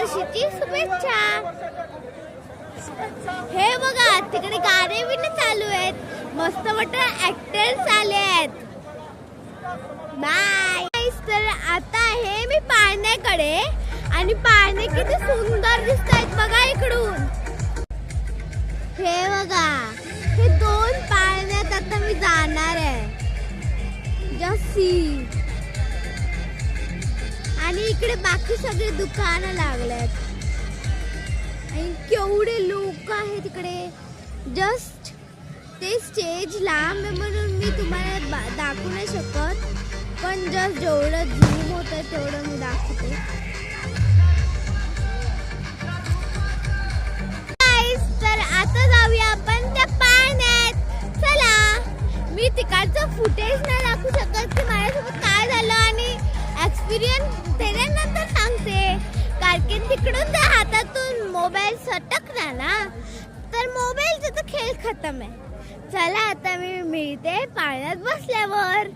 नववर्षाची शुभेच्छा. हे बघा तिकडे गाणे बिने चालू आहेत, मस्त मोठे ऍक्टर्स आले आहेत. बाय. तर आता आहे मी पाळण्याकडे आणि पाळणे किती सुंदर दिसत आहेत बघा इकडून. हे बघा हे 2 पाळण्यात आता मी जाणार आहे. जसी आणि इकडे बाकी सगळे दुकानं लागलेत आणि केवढे लोक आहेत इकडे. जस्ट ते स्टेज लांब आहे म्हणून मी तुम्हाला दाखवू नाही शकत, पण जस्ट जेवढं झूम होत आहे तेवढं मी दाखवते. तर आता जाऊया आपण त्या पाळण्यात. चला. मी तिकडचं फुटेज नाही दाखवू शकत की माझ्यासोबत काय झालं आणि एक्सपिरियन्स त्याच्यानंतर सांगते, कारण की तिकडून त्या हातातून मोबाईल सटकला ना तर मोबाईलचा तर खेळ खतम आहे. चला आता मी मिळते पाळण्यात बसल्यावर.